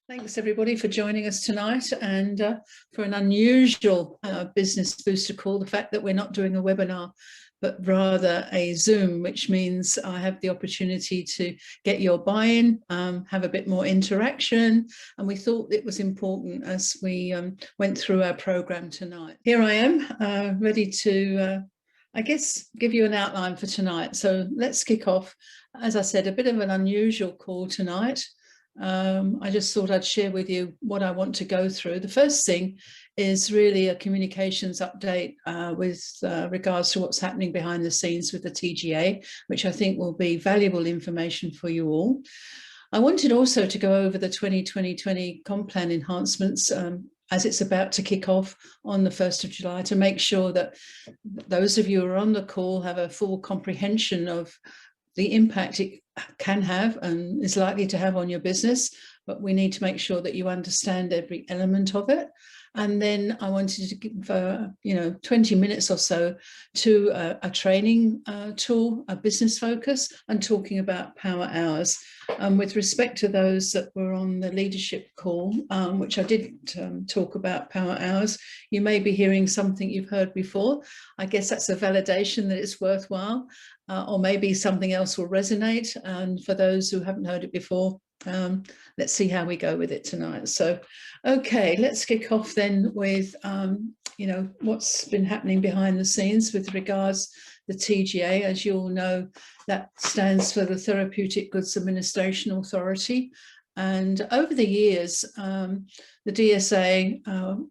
Thanks everybody for joining us tonight, and for an unusual business booster call, the fact that we're not doing a webinar but rather a Zoom, which means I have the opportunity to get your buy-in, have a bit more interaction, and we thought it was important as we went through our program tonight. Here I am, ready to I guess give you an outline for tonight. So let's kick off. As I said, a bit of an unusual call tonight. I just thought I'd share with you what I want to go through. The first thing is really a communications update with regards to what's happening behind the scenes with the TGA, which I think will be valuable information for you all. I wanted also to go over the 2020 comp plan enhancements as it's about to kick off on the 1st of July, to make sure that those of you who are on the call have a full comprehension of the impact it can have and is likely to have on your business, but we need to make sure that you understand every element of it. And then I wanted to give 20 minutes or so to a training tool, a business focus, and talking about power hours. With respect to those that were on the leadership call, which I did talk about power hours, you may be hearing something you've heard before. I guess that's a validation that it's worthwhile, or maybe something else will resonate. And for those who haven't heard it before, let's see how we go with it tonight. So, okay, let's kick off then with, what's been happening behind the scenes with regards the TGA. As you all know, that stands for the Therapeutic Goods Administration Authority. And over the years, the DSA,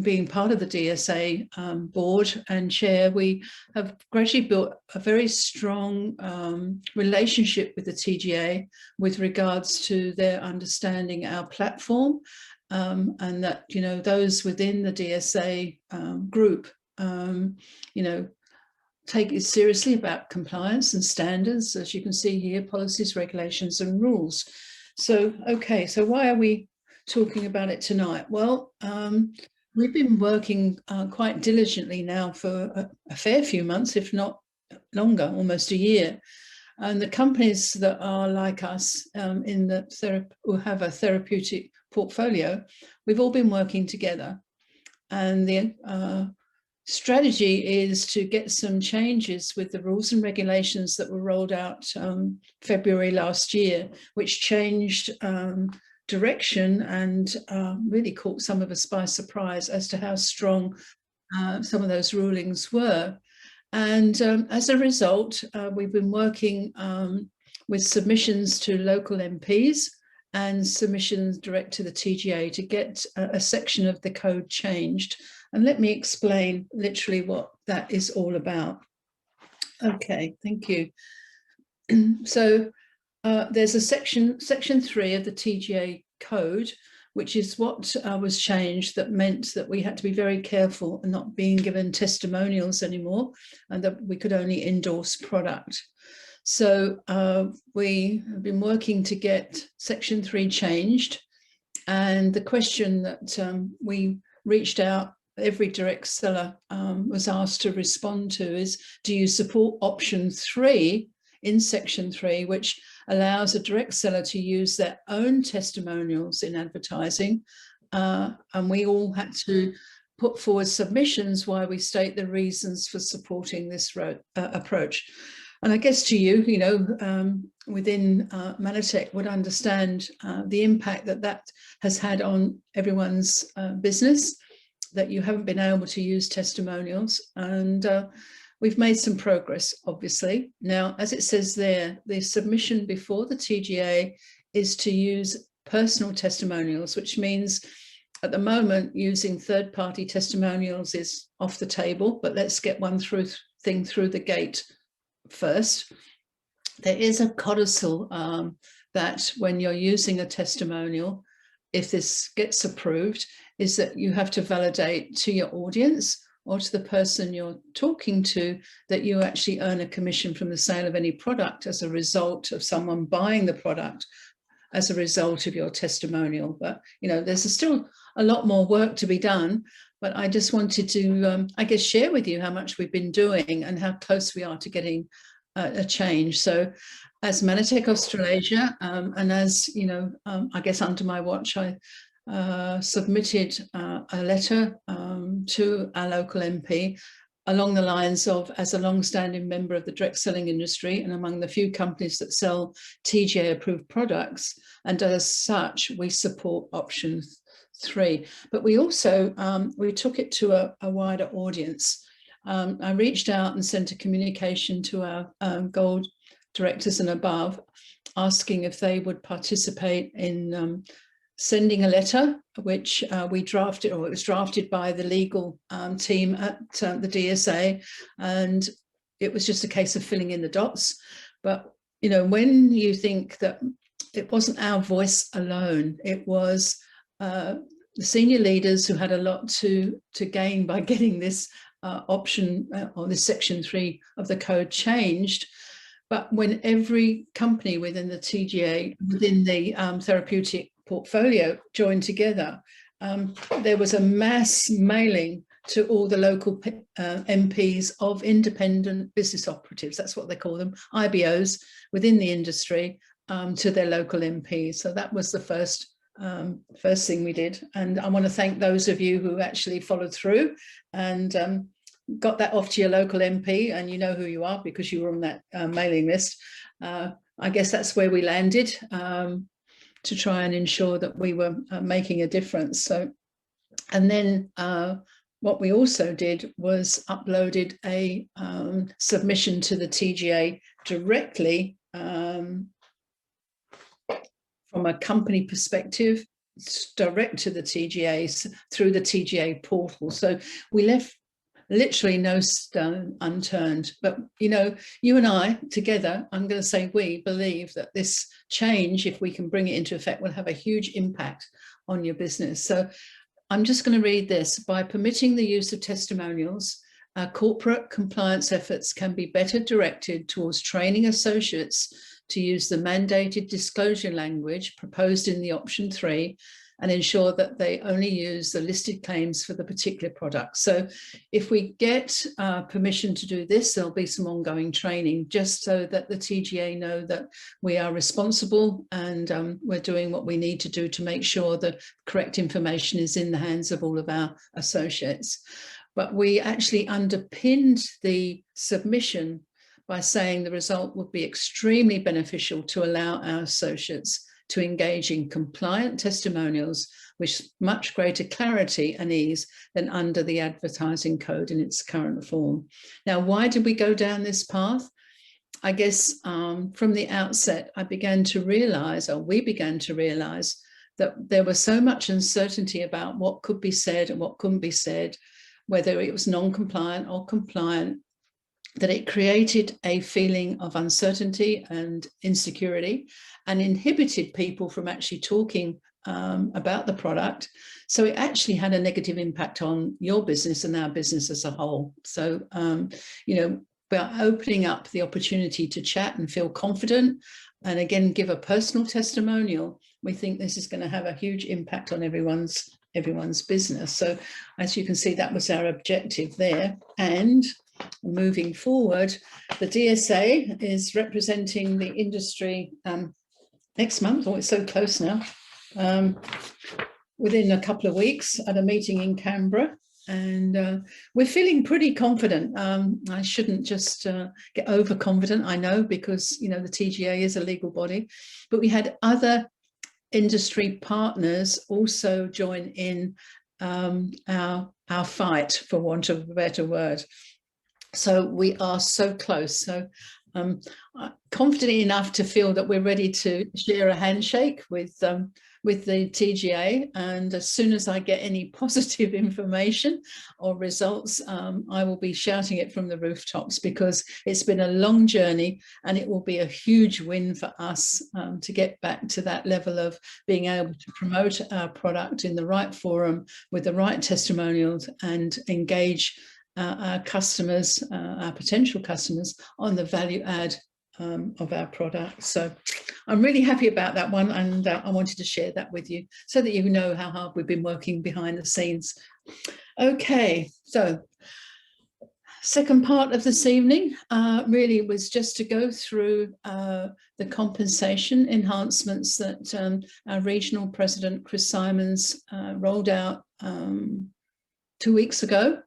being part of the DSA board and chair, we have gradually built a very strong relationship with the TGA with regards to their understanding our platform, and that, those within the DSA group, take it seriously about compliance and standards, as you can see here, policies, regulations, and rules. So, okay, so why are we talking about it tonight? Well, we've been working quite diligently now for a fair few months, if not longer, almost a year. And the companies that are like us who have a therapeutic portfolio, we've all been working together. And the strategy is to get some changes with the rules and regulations that were rolled out February last year, which changed direction and really caught some of us by surprise as to how strong some of those rulings were. And as a result, we've been working with submissions to local MPs and submissions direct to the TGA to get a section of the code changed. And let me explain literally what that is all about. Okay, thank you. So there's a section 3 of the TGA code, which is what was changed, that meant that we had to be very careful and not being given testimonials anymore, and that we could only endorse product. So we have been working to get section 3 changed. And the question that we reached out, every direct seller was asked to respond to is, do you support option 3 in section 3, which allows a direct seller to use their own testimonials in advertising? And we all had to put forward submissions why we state the reasons for supporting this approach. And I guess to you, within Manatech would understand the impact that has had on everyone's business, that you haven't been able to use testimonials. And we've made some progress, obviously. Now, as it says there, the submission before the TGA is to use personal testimonials, which means at the moment using third-party testimonials is off the table, but let's get one thing through the gate first. There is a codicil that when you're using a testimonial, if this gets approved, is that you have to validate to your audience or to the person you're talking to that you actually earn a commission from the sale of any product as a result of someone buying the product as a result of your testimonial. But, there's still a lot more work to be done, but I just wanted to, share with you how much we've been doing and how close we are to getting a change. So as Manatech Australasia, and as you know, I guess under my watch, I submitted a letter to our local MP along the lines of, as a long-standing member of the direct selling industry and among the few companies that sell TGA-approved products, and as such, we support option 3. But we also, we took it to a wider audience. I reached out and sent a communication to our gold directors and above, asking if they would participate in sending a letter, which we drafted, or it was drafted by the legal team at the DSA, and it was just a case of filling in the dots. But you know, when you think that it wasn't our voice alone, it was the senior leaders who had a lot to gain by getting this option or this section 3 of the code changed. But when every company within the TGA, within the therapeutic portfolio joined together, there was a mass mailing to all the local MPs of independent business operatives, that's what they call them, IBOs within the industry, to their local MPs. So that was the first thing we did. And I want to thank those of you who actually followed through and got that off to your local MP, and you know who you are because you were on that mailing list. I guess that's where we landed, to try and ensure that we were making a difference. So, and then what we also did was uploaded a submission to the TGA directly from a company perspective, direct to the TGA through the TGA portal. So we left literally no stone unturned. But you know, you and I together, I'm going to say we believe that this change, if we can bring it into effect, will have a huge impact on your business. So I'm just going to read this. By permitting the use of testimonials, our corporate compliance efforts can be better directed towards training associates to use the mandated disclosure language proposed in the option 3 and ensure that they only use the listed claims for the particular product. So if we get permission to do this, there'll be some ongoing training just so that the TGA know that we are responsible and we're doing what we need to do to make sure the correct information is in the hands of all of our associates. But we actually underpinned the submission by saying the result would be extremely beneficial to allow our associates to engage in compliant testimonials with much greater clarity and ease than under the advertising code in its current form. Now, why did we go down this path? I guess from the outset, I began to realize, or we began to realize, that there was so much uncertainty about what could be said and what couldn't be said, whether it was non-compliant or compliant, that it created a feeling of uncertainty and insecurity and inhibited people from actually talking about the product. So it actually had a negative impact on your business and our business as a whole. So, you know, by opening up the opportunity to chat and feel confident and again, give a personal testimonial, we think this is going to have a huge impact on everyone's business. So as you can see, that was our objective there. And moving forward, the DSA is representing the industry next month. Oh, it's so close now. Within a couple of weeks at a meeting in Canberra. And we're feeling pretty confident. I shouldn't just get overconfident, I know, because, you know, the TGA is a legal body, but we had other industry partners also join in our fight, for want of a better word. So we are so close. So confident enough to feel that we're ready to share a handshake with the TGA. And as soon as I get any positive information or results, I will be shouting it from the rooftops, because it's been a long journey and it will be a huge win for us to get back to that level of being able to promote our product in the right forum with the right testimonials and engage our customers, our potential customers, on the value add of our product. So I'm really happy about that one, and I wanted to share that with you so that you know how hard we've been working behind the scenes. Okay, so second part of this evening really was just to go through the compensation enhancements that our regional president, Chris Simons, rolled out 2 weeks ago.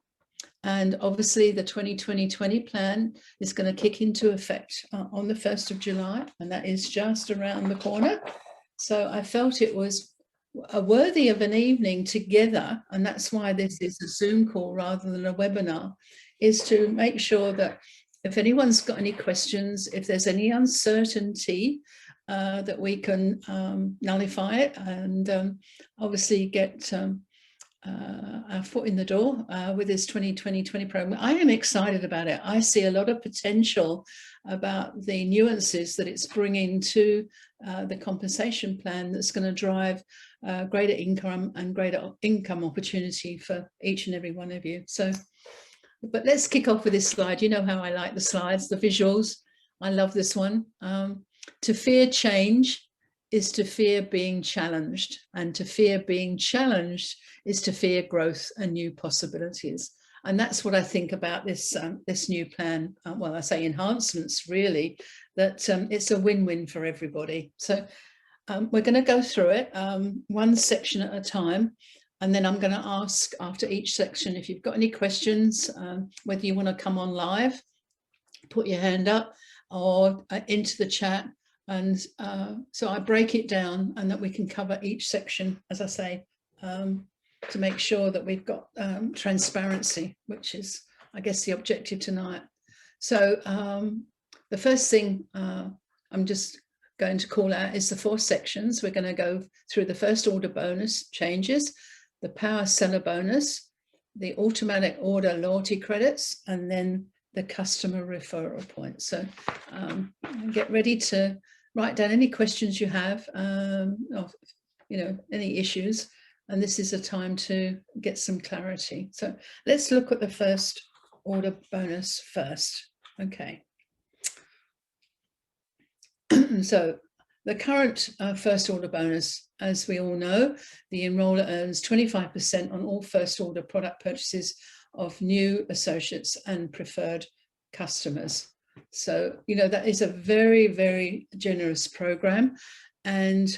And obviously the 2020 plan is going to kick into effect on the 1st of July, and that is just around the corner. So I felt it was worthy of an evening together, and that's why this is a Zoom call rather than a webinar, is to make sure that if anyone's got any questions, if there's any uncertainty, that we can nullify it and obviously get our foot in the door with this 2020 program. I am excited about it. I see a lot of potential about the nuances that it's bringing to the compensation plan that's going to drive greater income and greater income opportunity for each and every one of you. So, but let's kick off with this slide. You know how I like the slides, the visuals. I love this one. To fear change is to fear being challenged, and to fear being challenged is to fear growth and new possibilities. And that's what I think about this this new plan. Well, I say enhancements, really, that it's a win-win for everybody. So we're going to go through it one section at a time, and then I'm going to ask after each section if you've got any questions, whether you want to come on live, put your hand up, or into the chat. And so I break it down and that we can cover each section, as I say, to make sure that we've got transparency, which is, I guess, the objective tonight. So the first thing I'm just going to call out is the 4 sections. We're going to go through the first order bonus changes, the power seller bonus, the automatic order loyalty credits, and then the customer referral points. So get ready to write down any questions you have, or, you know, any issues. And this is a time to get some clarity. So let's look at the first order bonus first. Okay. So the current first order bonus, as we all know, the enroller earns 25% on all first order product purchases of new associates and preferred customers. So, you know, that is a very, very generous program. And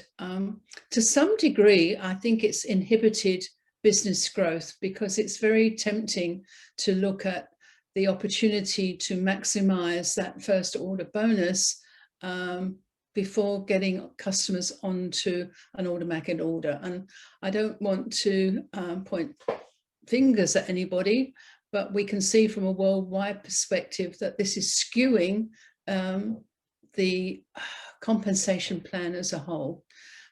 to some degree, I think it's inhibited business growth, because it's very tempting to look at the opportunity to maximize that first order bonus before getting customers onto an automatic order. And I don't want to point fingers at anybody, but we can see from a worldwide perspective that this is skewing the compensation plan as a whole.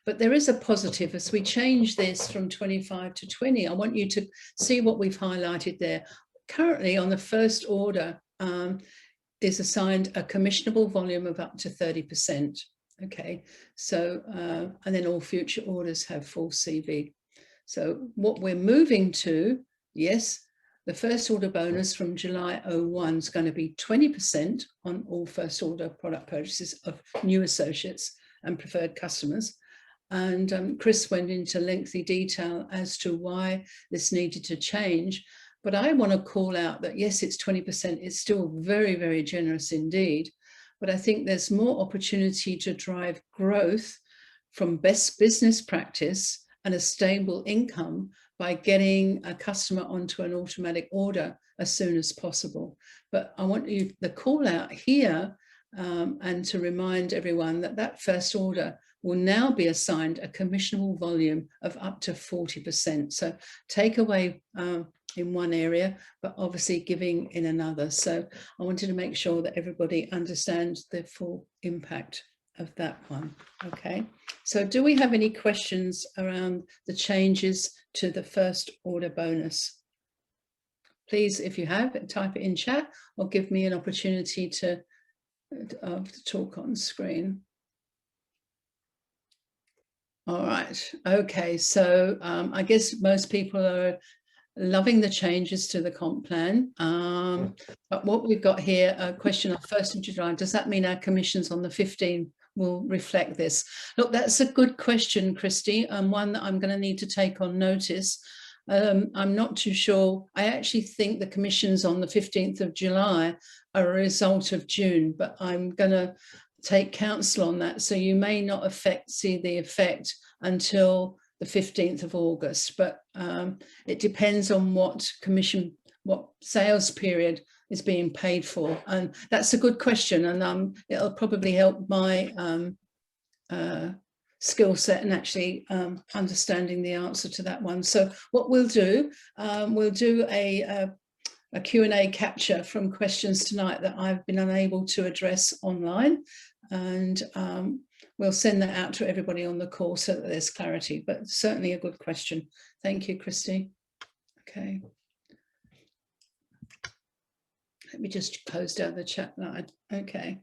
But there is a positive. As we change this from 25 to 20, I want you to see what we've highlighted there. Currently on the first order is assigned a commissionable volume of up to 30%. Okay, so and then all future orders have full CV. So what we're moving to, yes, the first order bonus from July 01 is going to be 20% on all first order product purchases of new associates and preferred customers. And Chris went into lengthy detail as to why this needed to change. But I want to call out that, yes, it's 20%. It's still very, very generous indeed. But I think there's more opportunity to drive growth from best business practice and a stable income by getting a customer onto an automatic order as soon as possible. But I want you the call out here and to remind everyone that that first order will now be assigned a commissionable volume of up to 40%. So take away in one area, but obviously giving in another. So I wanted to make sure that everybody understands the full impact of that one. Okay, so do we have any questions around the changes to the first order bonus? Please, if you have, type it in chat or give me an opportunity to talk on screen. All right, okay, so I guess most people are loving the changes to the comp plan. But what we've got here, a question of 1st of July, does that mean our commissions on the 15th will reflect this? Look, that's a good question, Christy, and one that I'm going to need to take on notice. I'm not too sure. I actually think the commissions on the 15th of July are a result of June, but I'm going to take counsel on that. So you may not see the effect until the 15th of August, but it depends on what sales period is being paid for. And that's a good question. And it'll probably help my skill set and actually understanding the answer to that one. So what we'll do a Q&A capture from questions tonight that I've been unable to address online, and we'll send that out to everybody on the call so that there's clarity, but certainly a good question. Thank you, Christy. Okay. Let me just close down the chat line. Okay.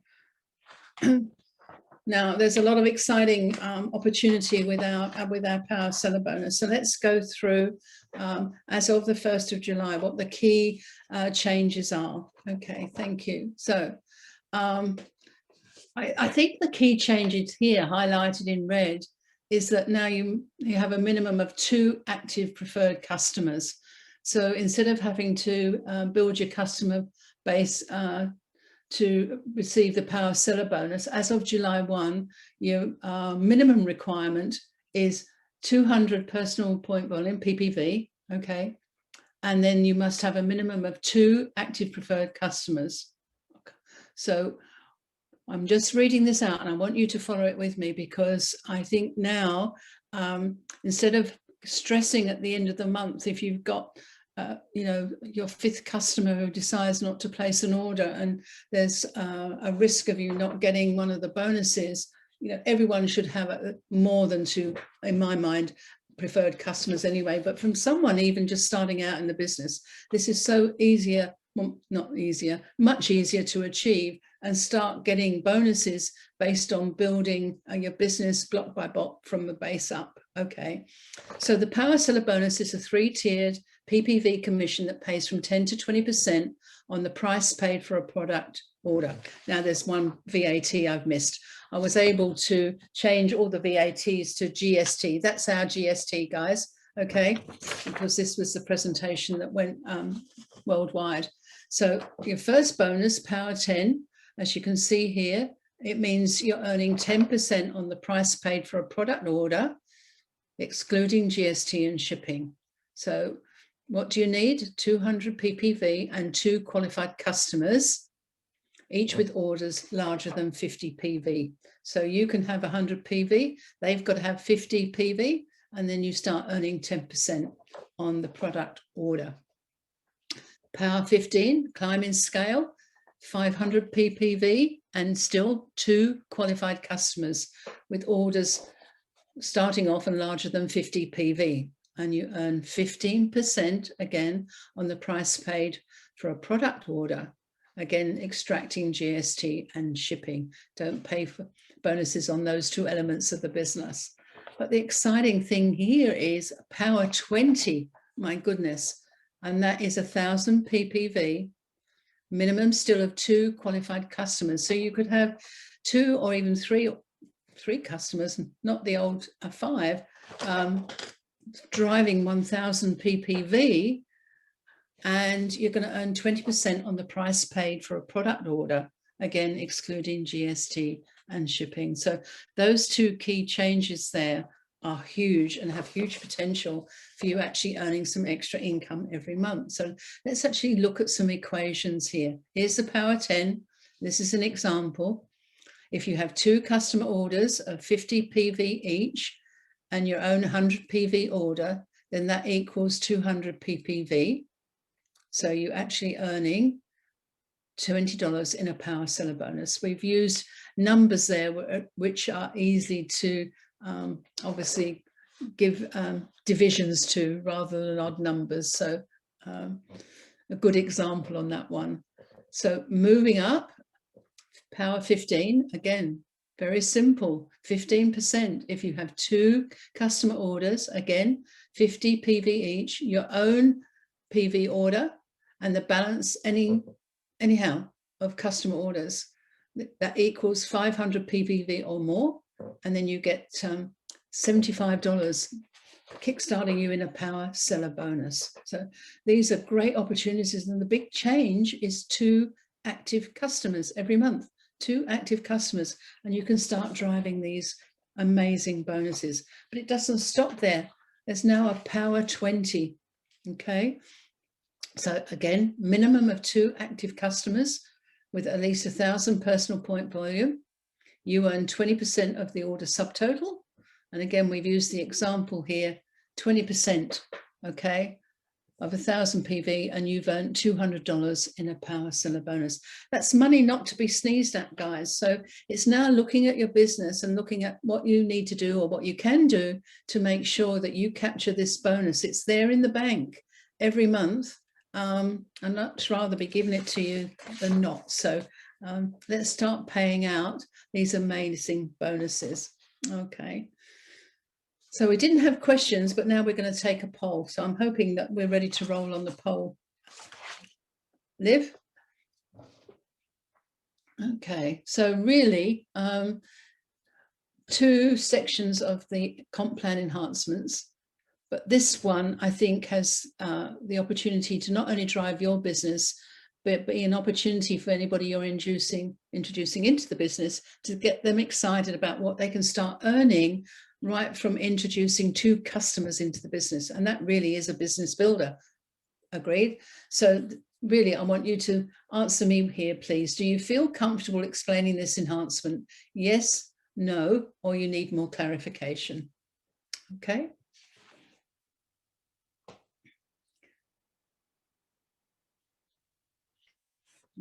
Now, there's a lot of exciting opportunity with our Power Seller Bonus. So let's go through, as of the 1st of July, what the key changes are. Okay, thank you. So I think the key changes here, highlighted in red, is that now you have a minimum of 2 active preferred customers. So instead of having to build your customer base to receive the Power Seller Bonus, as of July 1, your minimum requirement is 200 personal point volume, PPV, okay? And then you must have a minimum of 2 active preferred customers. So I'm just reading this out and I want you to follow it with me, because I think now, instead of stressing at the end of the month, if you've got your 5th customer who decides not to place an order and there's a risk of you not getting one of the bonuses, everyone should have more than 2, in my mind, preferred customers anyway. But from someone even just starting out in the business, this is so easier, well, not easier, much easier to achieve, and start getting bonuses based on building your business block by block from the base up. Okay, so the Power Seller Bonus is a 3-tiered PPV commission that pays from 10 to 20% on the price paid for a product order. Now, there's one VAT I've missed. I was able to change all the VATs to GST. That's our GST, guys, okay? Because this was the presentation that went worldwide. So your first bonus, Power 10, as you can see here, it means you're earning 10% on the price paid for a product order, excluding GST and shipping. So what do you need? 200 PPV and 2 qualified customers, each with orders larger than 50 PV. So you can have 100 PV, they've got to have 50 PV, and then you start earning 10% on the product order. Power 15, climbing scale, 500 PPV and still 2 qualified customers with orders starting off and larger than 50 PV. And you earn 15% again on the price paid for a product order, again extracting GST and shipping. Don't pay for bonuses on those 2 elements of the business. But the exciting thing here is Power 20, my goodness, and that is 1,000 PPV, minimum still of 2 qualified customers. So you could have 2 or even 3 customers, not the old 5, driving 1,000 PPV, and you're going to earn 20% on the price paid for a product order, again excluding GST and shipping. So those 2 key changes there are huge and have huge potential for you actually earning some extra income every month. So let's actually look at some equations here. Here's the Power 10. This is an example. If you have 2 customer orders of 50 PV each and your own 100 PV order, then that equals 200 PPV. So you're actually earning $20 in a Power Seller Bonus. We've used numbers there which are easy to obviously give divisions to rather than odd numbers. So a good example on that one. So moving up, Power 15, again, very simple, 15%. If you have 2 customer orders, again, 50 PV each, your own PV order, and the balance anyhow of customer orders, that equals 500 PPV or more, and then you get $75 kickstarting you in a power seller bonus. So these are great opportunities, and the big change is 2 active customers every month, 2 active customers, and you can start driving these amazing bonuses. But it doesn't stop there. There's now a power 20. Okay, so again, minimum of 2 active customers with at least 1,000 personal point volume. You earn 20% of the order subtotal. And again, we've used the example here, 20%, okay, of 1,000 PV, and you've earned $200 in a power seller bonus. That's money not to be sneezed at, guys. So it's now looking at your business and looking at what you need to do or what you can do to make sure that you capture this bonus. It's there in the bank every month. I'd much rather be giving it to you than not. So let's start paying out these amazing bonuses. Okay. So we didn't have questions, but now we're going to take a poll. So I'm hoping that we're ready to roll on the poll. Liv? Okay, so really 2 sections of the comp plan enhancements, but this one I think has the opportunity to not only drive your business, but be an opportunity for anybody you're introducing into the business to get them excited about what they can start earning right from introducing 2 customers into the business. And that really is a business builder. Agreed? So really, I want you to answer me here, please. Do you feel comfortable explaining this enhancement? Yes, no, or you need more clarification? Okay.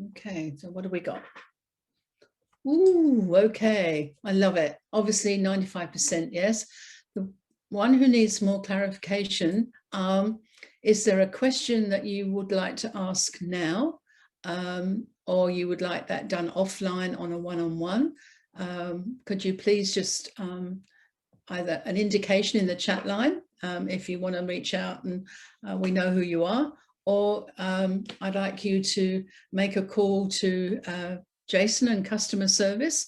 Okay, so what do we got? Ooh, okay, I love it. Obviously 95%, yes. The one who needs more clarification, is there a question that you would like to ask now, or you would like that done offline on a one-on-one? Could you please just either an indication in the chat line if you want to reach out and we know who you are, or I'd like you to make a call to Jason and customer service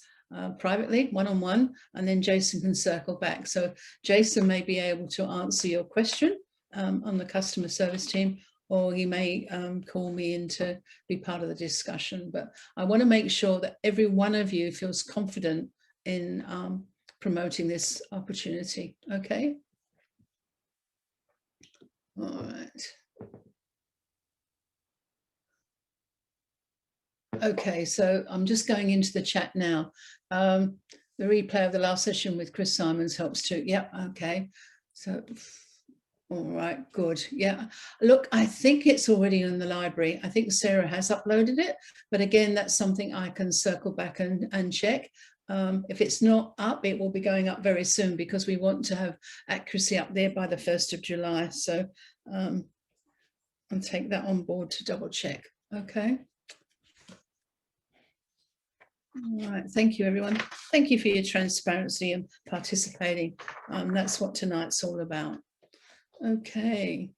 privately, one-on-one, and then Jason can circle back. So Jason may be able to answer your question on the customer service team, or you may call me in to be part of the discussion. But I want to make sure that every one of you feels confident in promoting this opportunity. Okay. All right. Okay, so I'm just going into the chat now. The replay of the last session with Chris Simons helps too. Yeah, okay. So, all right, good. Yeah, look, I think it's already in the library. I think Sarah has uploaded it, but again, that's something I can circle back and check. If it's not up, it will be going up very soon because we want to have accuracy up there by the 1st of July. So I'll take that on board to double check. Okay. All right, thank you, everyone. Thank you for your transparency and participating. That's what tonight's all about. Okay,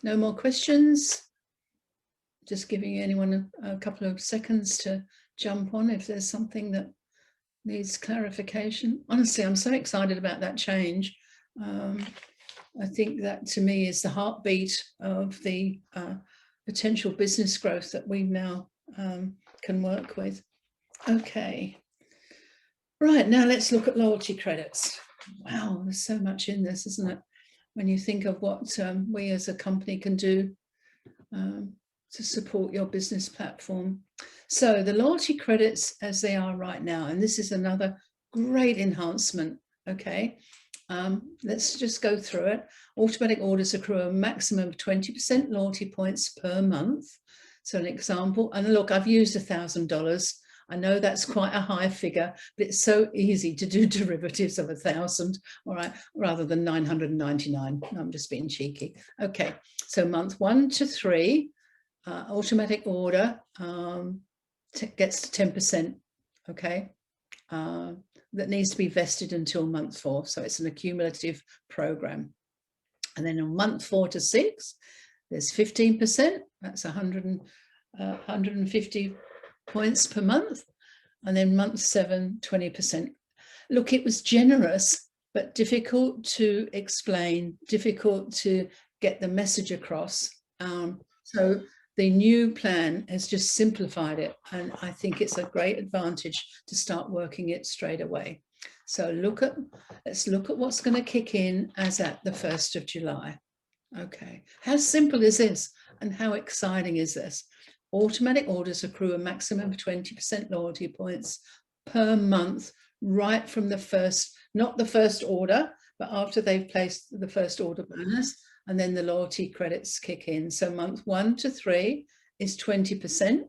no more questions. Just giving anyone a couple of seconds to jump on if there's something that needs clarification. Honestly, I'm so excited about that change. I think that to me is the heartbeat of the potential business growth that we now can work with. Okay, right, now let's look at loyalty credits. Wow, there's so much in this, isn't it? When you think of what we as a company can do to support your business platform. So the loyalty credits as they are right now, and this is another great enhancement, okay? Let's just go through it. Automatic orders accrue a maximum of 20% loyalty points per month. So an example, and look, I've used $1,000. I know that's quite a high figure, but it's so easy to do derivatives of 1,000, all right, rather than 999. I'm just being cheeky. Okay, so month 1 to 3, automatic order gets to 10%, okay? That needs to be vested until month 4, so it's an accumulative program. And then on month 4 to 6, there's 15%, that's 150 points per month, and then month 7, 20%. Look, it was generous, but difficult to explain, difficult to get the message across. So the new plan has just simplified it, and I think it's a great advantage to start working it straight away. So let's look at what's going to kick in as at the 1st of July. Okay, how simple is this and how exciting is this? Automatic orders accrue a maximum of 20% loyalty points per month, right from the first, not the first order, but after they've placed the first order bonus, and then the loyalty credits kick in. So month 1 to 3 is 20%.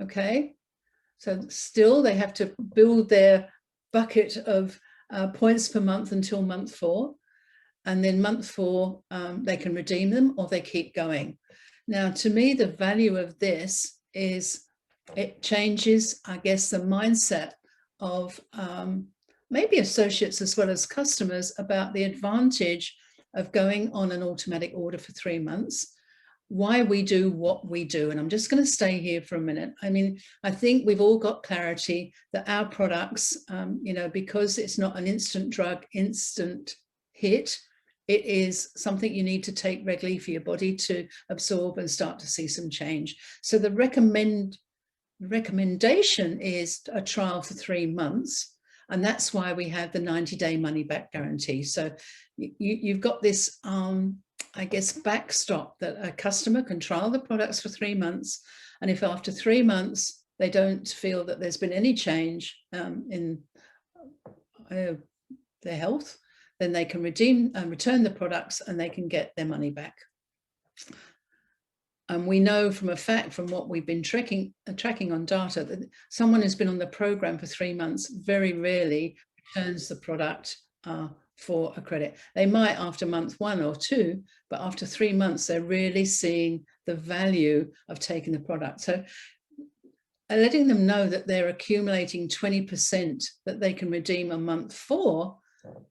Okay, so still they have to build their bucket of points per month until month 4. And then month 4, they can redeem them or they keep going. Now, to me, the value of this is it changes, I guess, the mindset of maybe associates as well as customers about the advantage of going on an automatic order for 3 months, why we do what we do. And I'm just going to stay here for a minute. I mean, I think we've all got clarity that our products, you know, because it's not an instant drug, instant hit, it is something you need to take regularly for your body to absorb and start to see some change. So the recommendation is a trial for 3 months. And that's why we have the 90-day money-back guarantee. So you've got this, I guess, backstop that a customer can trial the products for 3 months. And if after 3 months, they don't feel that there's been any change in their health, then they can redeem and return the products and they can get their money back. And we know from a fact, from what we've been tracking on data, that someone who's been on the program for 3 months very rarely returns the product for a credit. They might after month 1 or 2, but after 3 months, they're really seeing the value of taking the product. So letting them know that they're accumulating 20% that they can redeem on month 4,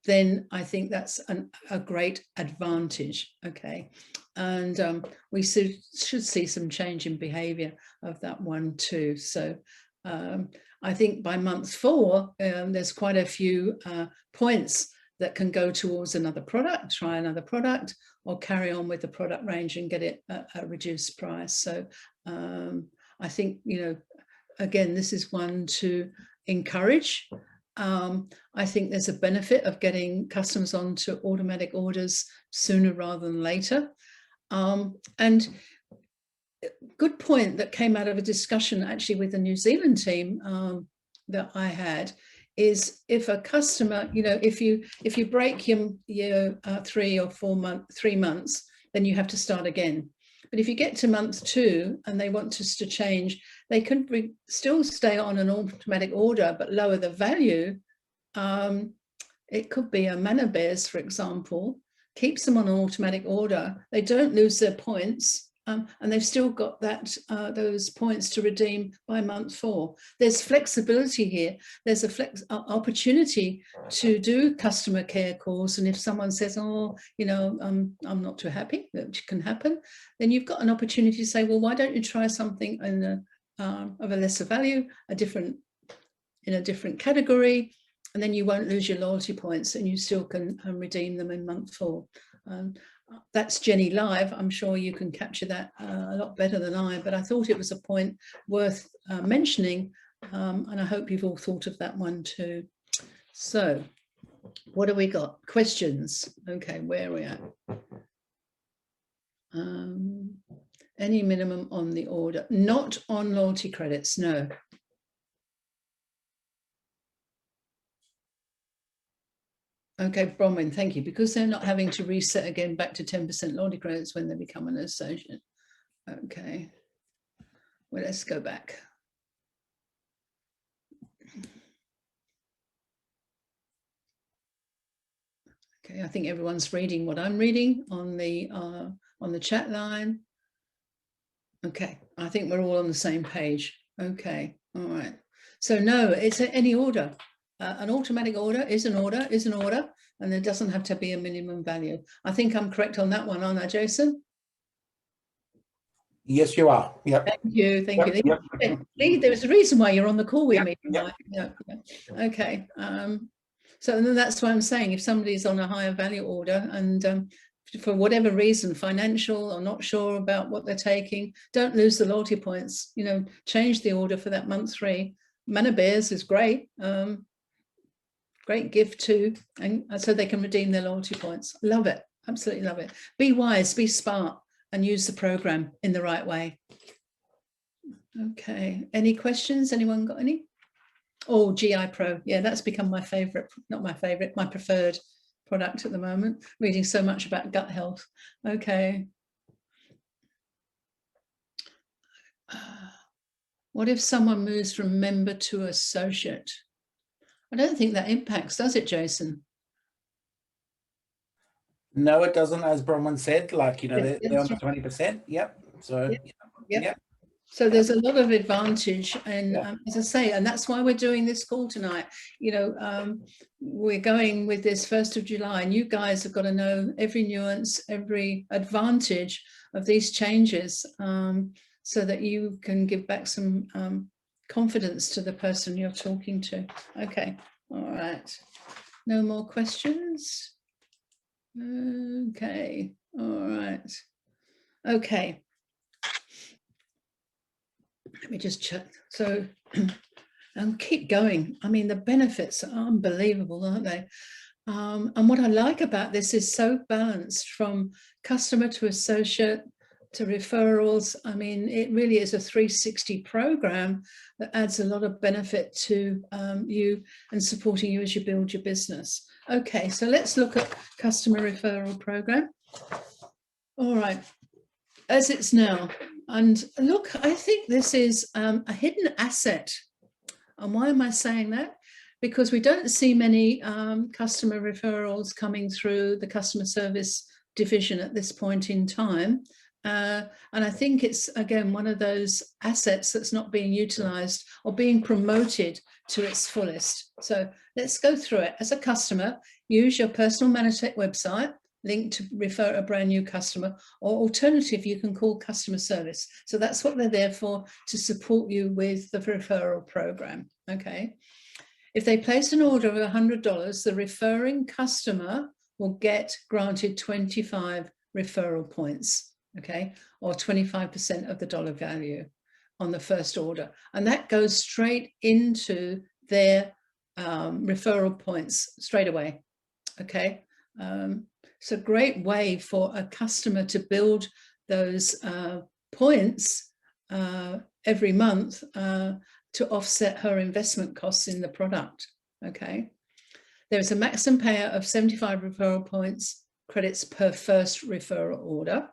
then I think that's a great advantage. Okay, and we should see some change in behavior of that one too. So I think by month 4, there's quite a few points that can go towards another product, try another product, or carry on with the product range and get it at a reduced price. So I think, you know, again, this is one to encourage. I think there's a benefit of getting customers onto automatic orders sooner rather than later. And good point that came out of a discussion actually with the New Zealand team that I had is if a customer, you know, if you break your 3 or 4 months, then you have to start again. But if you get to month 2 and they want us to change, they can still stay on an automatic order, but lower the value. It could be a Manor Bears, for example, keeps them on an automatic order. They don't lose their points, and they've still got that those points to redeem by month 4. There's flexibility here. There's a opportunity to do customer care calls, and if someone says, "Oh, you know, I'm not too happy," which can happen, then you've got an opportunity to say, "Well, why don't you try something of a lesser value, in a different category?" And then you won't lose your loyalty points, and you still can redeem them in month 4. That's Jenny Live. I'm sure you can capture that a lot better than I, but I thought it was a point worth mentioning, and I hope you've all thought of that one too. So what have we got? Questions. Okay, where are we at? Any minimum on the order? Not on loyalty credits, no. Okay, Bronwyn, thank you. Because they're not having to reset again back to 10% loyalty credits when they become an associate. Okay, well, let's go back. Okay, I think everyone's reading what I'm reading on the chat line. Okay, I think we're all on the same page. Okay, all right. So no, it's any order. An automatic order is an order, and there doesn't have to be a minimum value. I think I'm correct on that one, aren't I, Jason? Yes, you are. Yep. Thank you. Thank you. Yep. Lee, there's a reason why you're on the call with me. Yep. Okay. So then that's why I'm saying, if somebody's on a higher value order and for whatever reason, financial or not sure about what they're taking, don't lose the loyalty points. You know, change the order for that month 3. Manor Bears is great. Great gift too, and so they can redeem their loyalty points. Love it, absolutely love it. Be wise, be smart, and use the program in the right way. Okay, any questions? Anyone got any? Oh, GI Pro, yeah, that's become my favorite, not my favorite, my preferred product at the moment. Reading so much about gut health. Okay. What if someone moves from member to associate? I don't think that impacts, does it, Jason? No, it doesn't. As Bronwyn said, like, you know, they're on the 20%. Yep. So, yep. So there's a lot of advantage, and as I say, and that's why we're doing this call tonight. You know, we're going with this 1st of July, and you guys have got to know every nuance, every advantage of these changes, so that you can give back some confidence to the person you're talking to. Okay, all right. No more questions? Okay, all right. Okay. Let me just check. So, and keep going. I mean, the benefits are unbelievable, aren't they? And what I like about this is so balanced, from customer to associate to referrals. I mean, it really is a 360 program that adds a lot of benefit to you and supporting you as you build your business. Okay, so let's look at customer referral program. All right, as it's now. And look, I think this is a hidden asset. And why am I saying that? Because we don't see many customer referrals coming through the customer service division at this point in time. And I think it's, again, one of those assets that's not being utilized or being promoted to its fullest. So let's go through it. As a customer, use your personal Manatech website link to refer a brand new customer, or alternative, you can call customer service. So that's what they're there for, to support you with the referral program. Okay. If they place an order of $100, the referring customer will get granted 25 referral points, okay, or 25% of the dollar value on the first order. And that goes straight into their referral points straight away, okay. It's a great way for a customer to build those points every month to offset her investment costs in the product, okay? There is a maximum payout of 75 referral points credits per first referral order.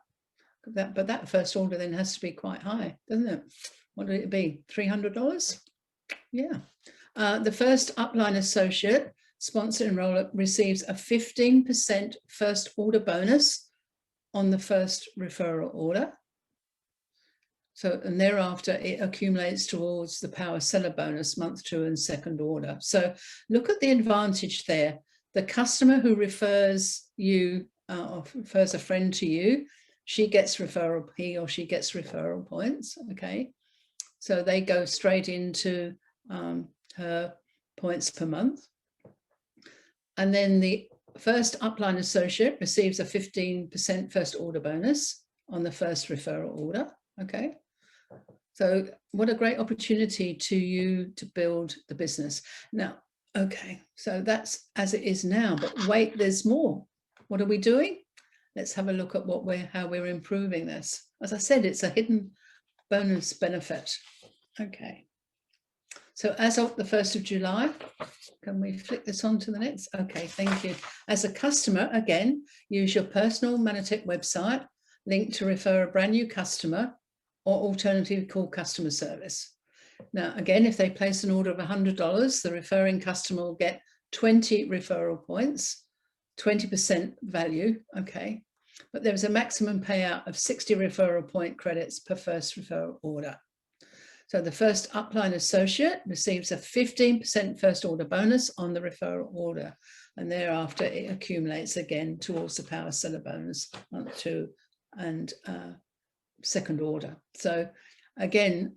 But that first order then has to be quite high, doesn't it? What would it be, $300? Yeah. The first upline associate sponsor enroller receives a 15% first order bonus on the first referral order. So, and thereafter it accumulates towards the power seller bonus month 2 and second order. So look at the advantage there. The customer who refers you or refers a friend to you, he or she gets referral points, okay? So they go straight into her points per month. And then the first upline associate receives a 15% first order bonus on the first referral order, okay? So what a great opportunity to build the business. Now, okay, so that's as it is now, but wait, there's more. What are we doing? Let's have a look at how we're improving this. As I said, it's a hidden bonus benefit. Okay. So as of the 1st of July, can we flick this on to the next? Okay, thank you. As a customer, again, use your personal Manatech website link to refer a brand new customer, or alternatively call customer service. Now, again, if they place an order of $100, the referring customer will get 20 referral points, 20% value, okay? But there is a maximum payout of 60 referral point credits per first referral order. So the first upline associate receives a 15% first order bonus on the referral order, and thereafter it accumulates again towards the power seller bonus month 2 and second order. So again,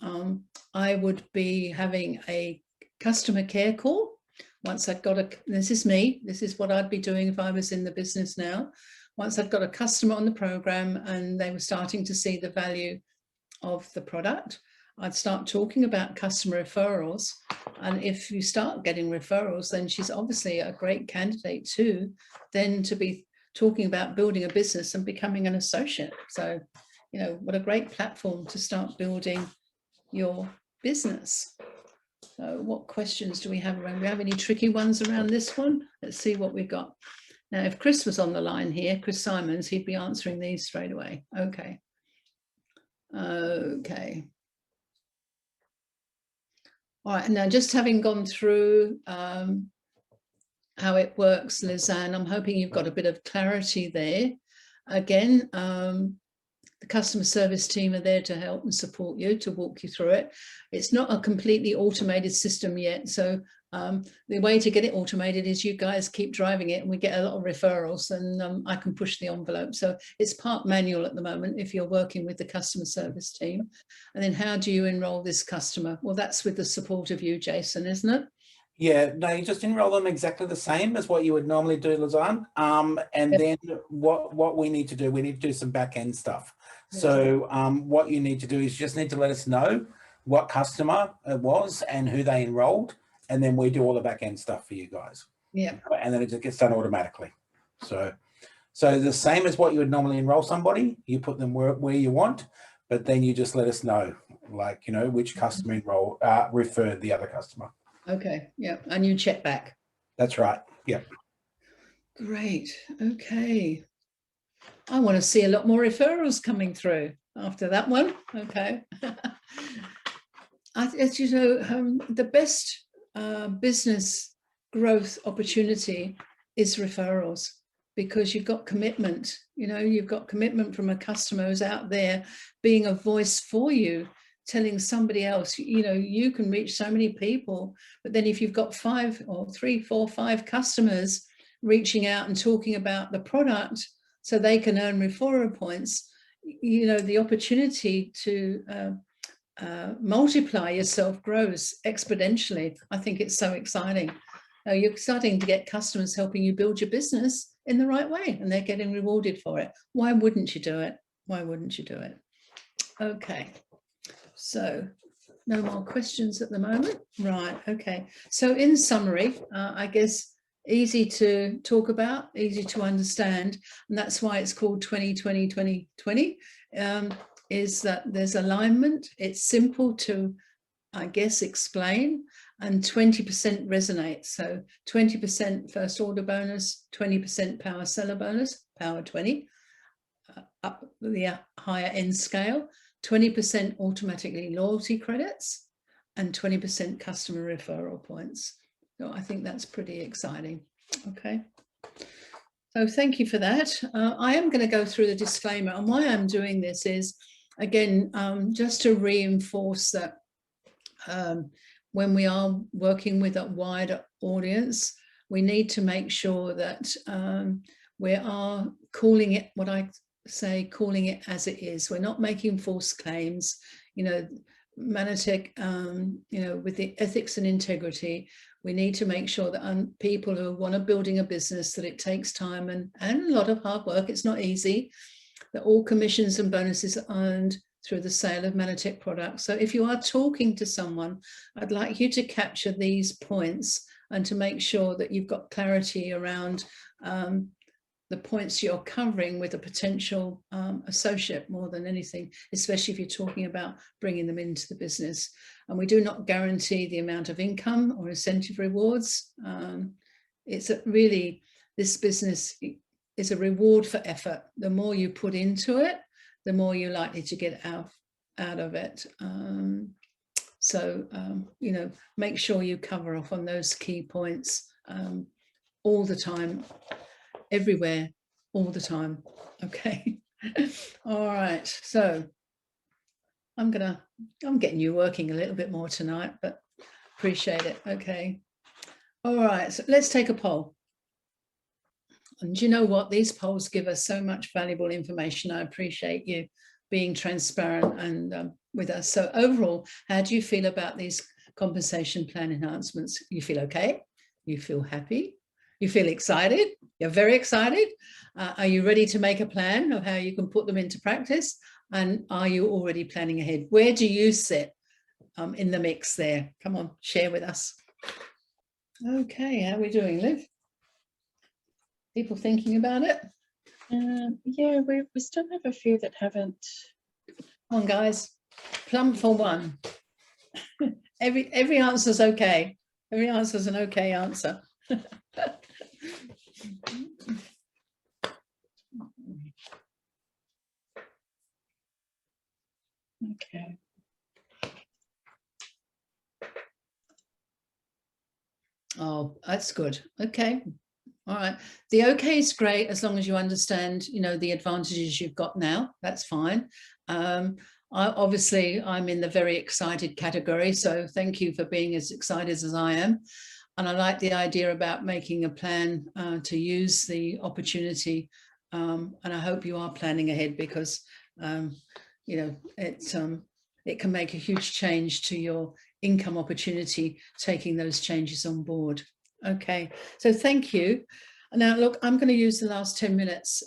I would be having a customer care call once I'd got this is me, this is what I'd be doing if I was in the business now. Once I'd got a customer on the program and they were starting to see the value of the product, I'd start talking about customer referrals. And if you start getting referrals, then she's obviously a great candidate too, then to be talking about building a business and becoming an associate. So, you know, what a great platform to start building your business. So what questions do we have around? Do we have any tricky ones around this one? Let's see what we've got. Now, if Chris was on the line here, Chris Simons, he'd be answering these straight away. Okay. Okay. All right, now just having gone through how it works, Lizanne, I'm hoping you've got a bit of clarity there. Again, the customer service team are there to help and support you, to walk you through it. It's not a completely automated system yet. So the way to get it automated is you guys keep driving it and we get a lot of referrals and I can push the envelope. So it's part manual at the moment if you're working with the customer service team. And then how do you enroll this customer? Well, that's with the support of you, Jason, isn't it? Yeah, no, you just enroll them exactly the same as what you would normally do, Lizanne. And then what we need to do, we need to do some back end stuff. So what you need to do is you just need to let us know what customer it was and who they enrolled, and then we do all the back end stuff for you guys. Yeah. And then it just gets done automatically. So the same as what you would normally enroll somebody, you put them where you want, but then you just let us know, like, you know, which customer referred the other customer. Okay, yeah, and you check back. That's right, yeah. Great, okay. I want to see a lot more referrals coming through after that one. Okay. As you know, the best business growth opportunity is referrals, because you've got commitment. You know, you've got commitment from a customer who's out there being a voice for you, telling somebody else, you know, you can reach so many people, but then if you've got 5 or 3, 4, 5 customers reaching out and talking about the product so they can earn referral points, you know, the opportunity to multiply yourself grows exponentially. I think it's so exciting. You're starting to get customers helping you build your business in the right way, and they're getting rewarded for it. Why wouldn't you do it? Why wouldn't you do it? Okay. So no more questions at the moment. Right, okay. So in summary, I guess easy to talk about, easy to understand, and that's why it's called 2020-2020, is that there's alignment, it's simple to, I guess, explain, and 20% resonates. So 20% first order bonus, 20% power seller bonus, power 20, up the higher end scale, 20% automatically loyalty credits, and 20% customer referral points. So I think that's pretty exciting. Okay. So thank you for that. I am going to go through the disclaimer, and why I'm doing this is, again, just to reinforce that when we are working with a wider audience, we need to make sure that we are calling it what I say, calling it as it is. We're not making false claims. You know, Manatech, you know, with the ethics and integrity, we need to make sure that people who want to building a business, that it takes time and a lot of hard work. It's not easy. That all commissions and bonuses are earned through the sale of Manatech products. So if you are talking to someone, I'd like you to capture these points and to make sure that you've got clarity around the points you're covering with a potential associate more than anything, especially if you're talking about bringing them into the business. And we do not guarantee the amount of income or incentive rewards. It's really, this business is a reward for effort. The more you put into it, the more you're likely to get out of it. You know, make sure you cover off on those key points all the time, everywhere, all the time. Okay. All right. So I'm getting you working a little bit more tonight, but appreciate it. Okay. All right. So let's take a poll. And you know what? These polls give us so much valuable information. I appreciate you being transparent and with us. So overall, how do you feel about these compensation plan enhancements? You feel okay? You feel happy? You feel excited? You're very excited? Are you ready to make a plan of how you can put them into practice? And are you already planning ahead? Where do you sit in the mix there? Come on, share with us. Okay, how are we doing, Liv? People thinking about it? Yeah, we still have a few that haven't. Come on, guys. Plump for one. Every answer is okay. Every answer is an okay answer. Okay. Oh, that's good. Okay. All right. The okay is great as long as you understand, you know, the advantages you've got now. That's fine. Obviously, I'm in the very excited category. So thank you for being as excited as I am. And I like the idea about making a plan to use the opportunity. And I hope you are planning ahead because, you know, it can make a huge change to your income opportunity, taking those changes on board. Okay, so thank you. Now, look, I'm going to use the last 10 minutes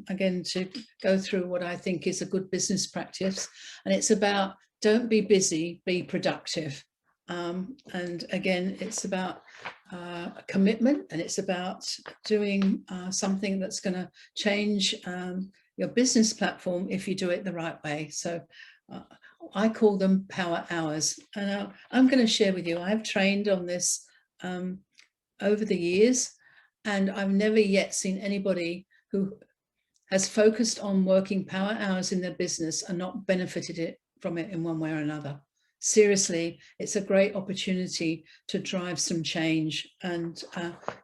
again to go through what I think is a good business practice. And it's about don't be busy, be productive. And again, it's about a commitment, and it's about doing something that's going to change your business platform if you do it the right way. So I call them power hours. And I'm going to share with you, I've trained on this over the years, and I've never yet seen anybody who has focused on working power hours in their business and not benefited from it in one way or another. Seriously, it's a great opportunity to drive some change and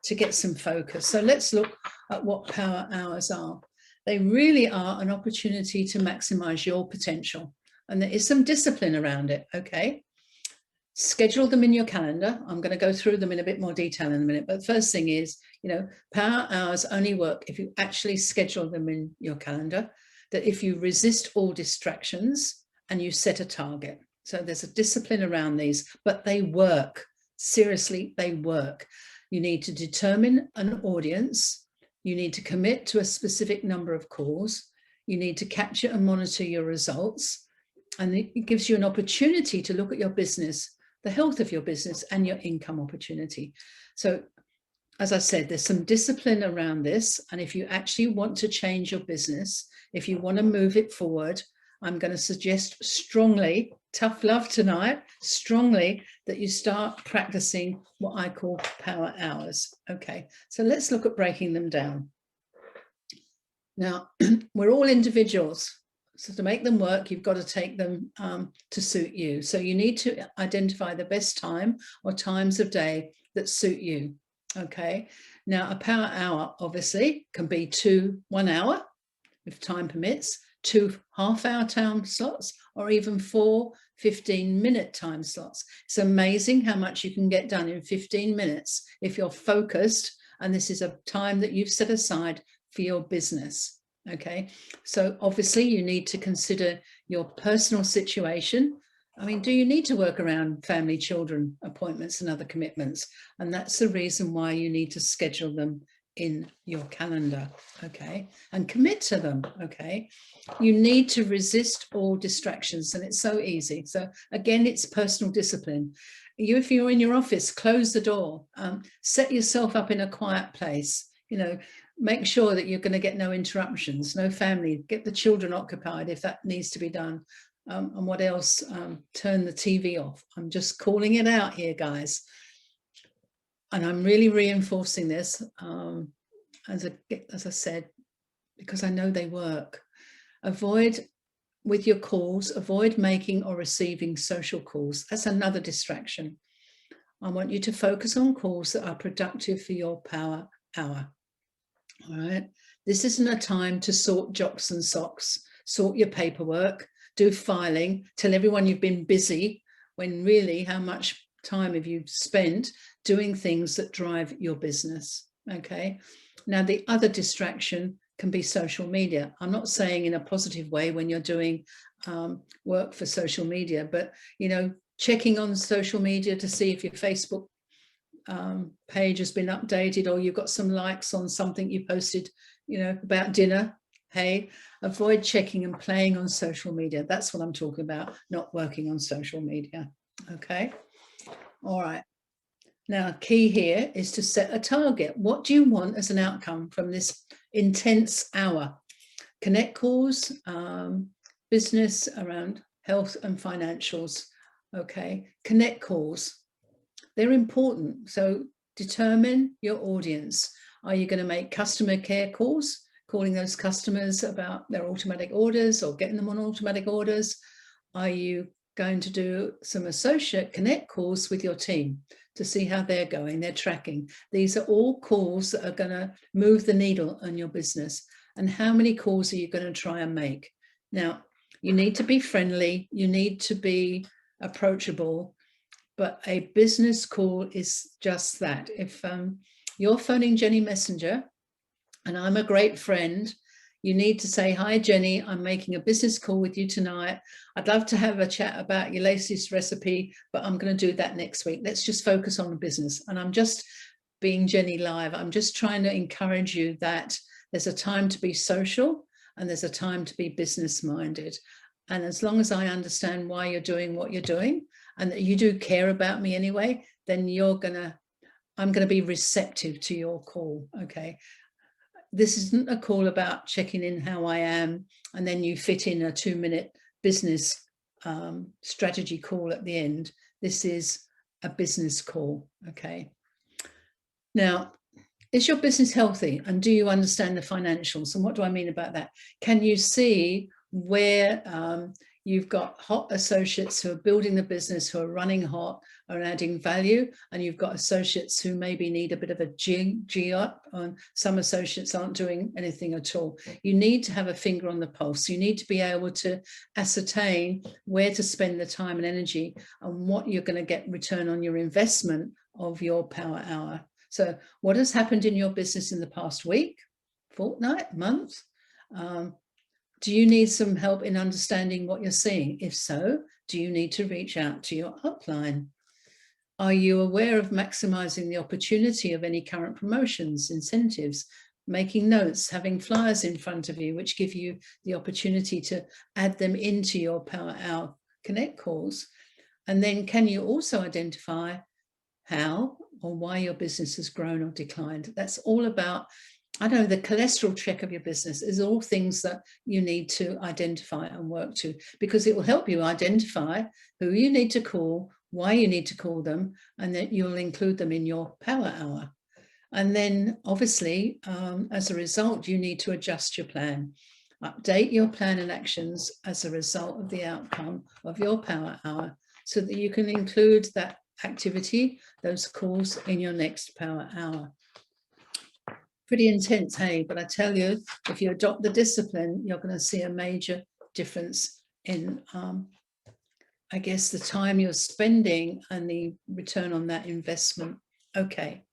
to get some focus. So let's look at what power hours are. They really are an opportunity to maximize your potential. And there is some discipline around it, okay? Schedule them in your calendar. I'm going to go through them in a bit more detail in a minute. But the first thing is, you know, power hours only work if you actually schedule them in your calendar, that if you resist all distractions and you set a target. So there's a discipline around these, but they work. Seriously, they work. You need to determine an audience. You need to commit to a specific number of calls. You need to capture and monitor your results. And it gives you an opportunity to look at your business, the health of your business and your income opportunity. So as I said, there's some discipline around this. And if you actually want to change your business, if you want to move it forward, I'm going to suggest strongly, tough love tonight, strongly that you start practicing what I call power hours. Okay, so let's look at breaking them down. Now, we're all individuals. So to make them work, you've got to take them to suit you. So you need to identify the best time or times of day that suit you. Okay. Now a power hour obviously can be 1 hour if time permits, 2 half-hour time slots, or even 4 15-minute time slots. It's amazing how much you can get done in 15 minutes if you're focused, and this is a time that you've set aside for your business. Okay, so obviously you need to consider your personal situation. I mean, do you need to work around family, children, appointments and other commitments? And that's the reason why you need to schedule them in your calendar, okay, and commit to them, okay. You need to resist all distractions, and it's so easy. So again, it's personal discipline. If you're in your office, close the door, set yourself up in a quiet place, you know, make sure that you're going to get no interruptions, no family, get the children occupied if that needs to be done. And what else? Turn the TV off. I'm just calling it out here, guys. And I'm really reinforcing this, as I said, because I know they work. Avoid with your calls, avoid making or receiving social calls. That's another distraction. I want you to focus on calls that are productive for your power hour. All right. This isn't a time to sort jocks and socks, sort your paperwork, do filing, tell everyone you've been busy, when really how much time have you spent doing things that drive your business. Okay. Now, the other distraction can be social media. I'm not saying in a positive way when you're doing work for social media, but, you know, checking on social media to see if your Facebook page has been updated, or you've got some likes on something you posted, you know, about dinner. Hey, avoid checking and playing on social media. That's what I'm talking about, not working on social media. Okay. All right. Now, key here is to set a target. What do you want as an outcome from this intense hour? Connect calls, business around health and financials. Okay. Connect calls. They're important. So determine your audience. Are you going to make customer care calls, calling those customers about their automatic orders or getting them on automatic orders? Are you going to do some associate connect calls with your team to see how they're going, they're tracking? These are all calls that are going to move the needle on your business. And how many calls are you going to try and make? Now, you need to be friendly, you need to be approachable, but a business call is just that. If you're phoning Jenny Messenger and I'm a great friend, you need to say, hi, Jenny, I'm making a business call with you tonight. I'd love to have a chat about your latest recipe, but I'm going to do that next week. Let's just focus on the business. And I'm just being Jenny Live. I'm just trying to encourage you that there's a time to be social and there's a time to be business minded. And as long as I understand why you're doing what you're doing and that you do care about me anyway, then I'm going to be receptive to your call. Okay. This isn't a call about checking in how I am, and then you fit in a 2-minute business strategy call at the end. This is a business call. Okay. Now, is your business healthy? And do you understand the financials? And what do I mean about that? Can you see where you've got hot associates who are building the business, who are running hot, are adding value, and you've got associates who maybe need a bit of a G up, and some associates aren't doing anything at all? You need to have a finger on the pulse. You need to be able to ascertain where to spend the time and energy and what you're going to get return on your investment of your power hour. So what has happened in your business in the past week, fortnight, month? Do you need some help in understanding what you're seeing? If so, do you need to reach out to your upline? Are you aware of maximizing the opportunity of any current promotions, incentives, making notes, having flyers in front of you, which give you the opportunity to add them into your Power Hour Connect calls? And then can you also identify how or why your business has grown or declined? That's all about, I don't know, the cholesterol check of your business is all things that you need to identify and work to, because it will help you identify who you need to call, why you need to call them, and that you'll include them in your power hour. And then obviously, as a result, you need to adjust your plan. Update your plan and actions as a result of the outcome of your power hour so that you can include that activity, those calls, in your next power hour. Pretty intense, hey, but I tell you, if you adopt the discipline, you're going to see a major difference in, I guess, the time you're spending and the return on that investment. Okay,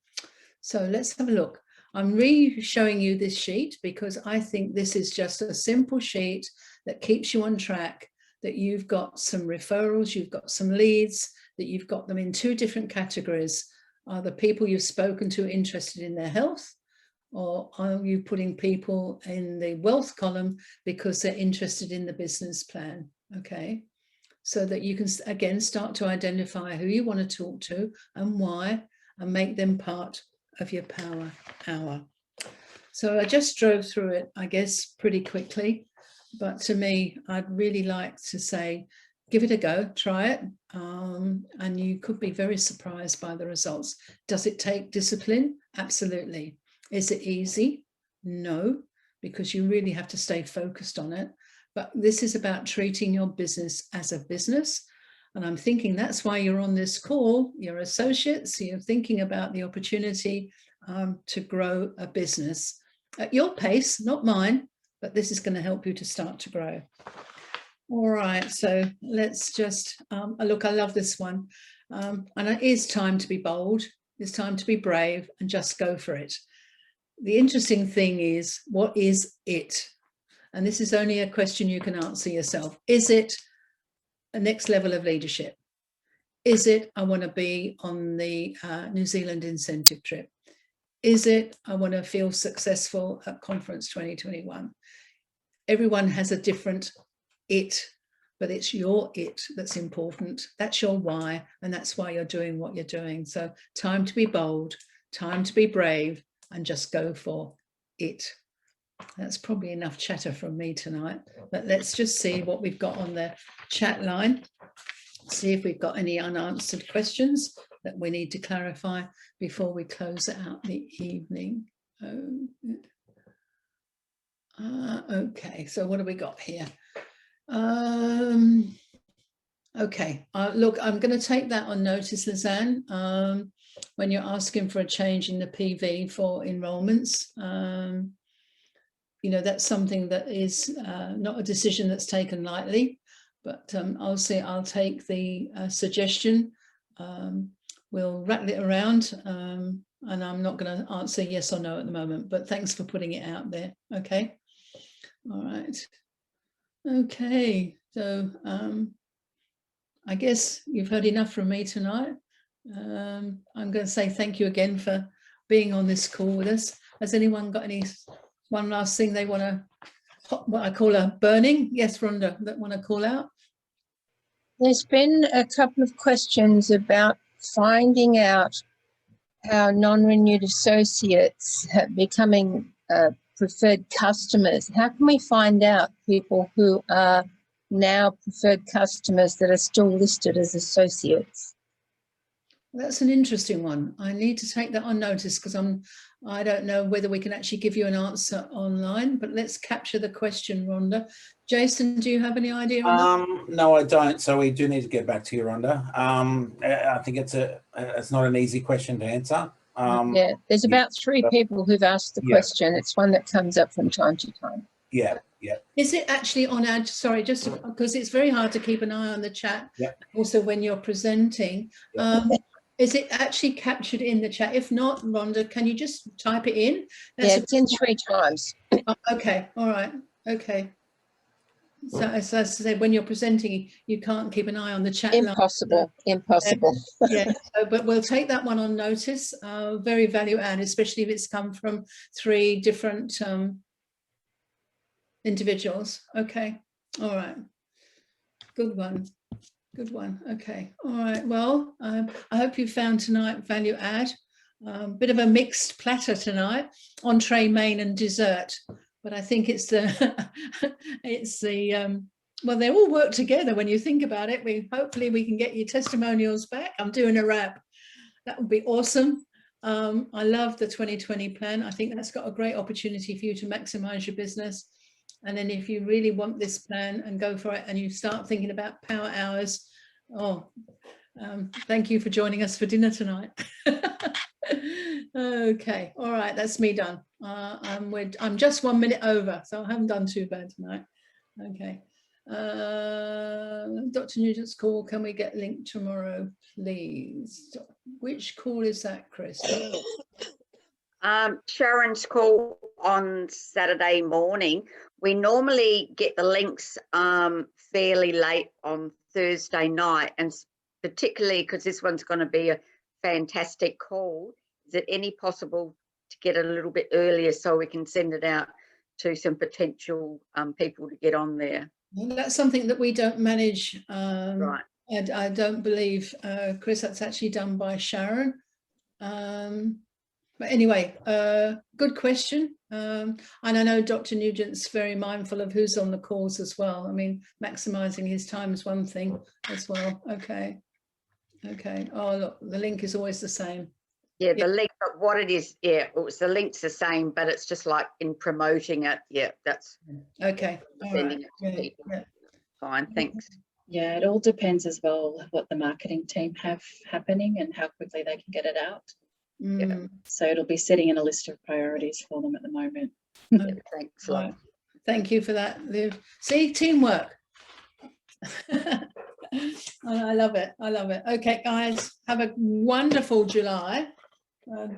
so let's have a look. I'm re-showing you this sheet because I think this is just a simple sheet that keeps you on track, that you've got some referrals, you've got some leads, that you've got them in 2 different categories. Are the people you've spoken to interested in their health, or are you putting people in the wealth column because they're interested in the business plan? Okay, so that you can again start to identify who you want to talk to and why, and make them part of your power hour. So I just drove through it, I guess, pretty quickly, but to me, I'd really like to say, give it a go, try it, and you could be very surprised by the results. Does it take discipline? Absolutely. Is it easy? No, because you really have to stay focused on it. But this is about treating your business as a business. And I'm thinking that's why you're on this call, your associates, you're thinking about the opportunity to grow a business at your pace, not mine, but this is going to help you to start to grow. All right, so let's just look, I love this one. And it is time to be bold, it's time to be brave and just go for it. The interesting thing is, what is it? And this is only a question you can answer yourself. Is it a next level of leadership? Is it, I want to be on the New Zealand incentive trip? Is it, I want to feel successful at Conference 2021? Everyone has a different it, but it's your it that's important. That's your why, and that's why you're doing what you're doing. So time to be bold, time to be brave, and just go for it. That's probably enough chatter from me tonight, but let's just see what we've got on the chat line. See if we've got any unanswered questions that we need to clarify before we close out the evening. Okay, so what have we got here? Okay, look, I'm going to take that on notice, Lizanne. When you're asking for a change in the PV for enrolments, you know, that's something that is not a decision that's taken lightly, but I'll take the suggestion. We'll rattle it around, and I'm not going to answer yes or no at the moment, but thanks for putting it out there. Okay. All right. Okay. So I guess you've heard enough from me tonight. I'm going to say thank you again for being on this call with us. Has anyone got one last thing they want to, what I call a burning? Yes, Rhonda, that want to call out? There's been a couple of questions about finding out how non-renewed associates are becoming preferred customers. How can we find out people who are now preferred customers that are still listed as associates? That's an interesting one. I need to take that on notice because I don't know whether we can actually give you an answer online, but let's capture the question, Rhonda. Jason, do you have any idea on that? No, I don't. So we do need to get back to you, Rhonda. I think it's not an easy question to answer. Yeah, there's about 3 people who've asked the question. It's one that comes up from time to time. Yeah, yeah. Is it actually on our, sorry, just because it's very hard to keep an eye on the chat, also when you're presenting. Is it actually captured in the chat? If not, Rhonda, can you just type it in? Yeah, it's in 3 times. Oh, okay, all right, okay. So as I said, when you're presenting, you can't keep an eye on the chat line. Impossible, impossible. Yeah, so, but we'll take that one on notice. Very value add, especially if it's come from 3 different individuals. Okay, all right, good one. Good one. Okay. All right. Well, I hope you found tonight value add. Bit of a mixed platter tonight, entree, main, and dessert. But I think it's the well, they all work together when you think about it. Hopefully we can get your testimonials back. I'm doing a wrap. That would be awesome. I love the 2020 plan. I think that's got a great opportunity for you to maximize your business. And then if you really want this plan and go for it and you start thinking about power hours, thank you for joining us for dinner tonight. Okay, all right, that's me done. I'm just 1 minute over, so I haven't done too bad tonight. Okay. Dr. Nugent's call, can we get linked tomorrow, please? Which call is that, Chris? Sharon's call on Saturday morning. We normally get the links fairly late on Thursday night, and particularly because this one's going to be a fantastic call, is it any possible to get it a little bit earlier so we can send it out to some potential people to get on there? Well, that's something that we don't manage. Right. And I don't believe, Chris, that's actually done by Sharon. But anyway, good question. And I know Dr. Nugent's very mindful of who's on the calls as well. I mean, maximizing his time is one thing as well. Okay. Okay. Oh, look, the link is always the same. Yeah, the link, but what it is, yeah, the link's the same, but it's just like in promoting it. Yeah, that's okay. All sending right. it to people. Yeah. Fine, thanks. Yeah, it all depends as well what the marketing team have happening and how quickly they can get it out. Mm. So it'll be setting in a list of priorities for them at the moment. Yeah, thanks a lot. Right. Thank you for that, Liv. See, teamwork. I love it. I love it. Okay, guys, have a wonderful July.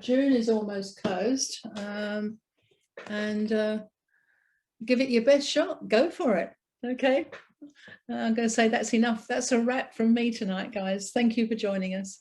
June is almost closed. And give it your best shot. Go for it. Okay. I'm going to say that's enough. That's a wrap from me tonight, guys. Thank you for joining us.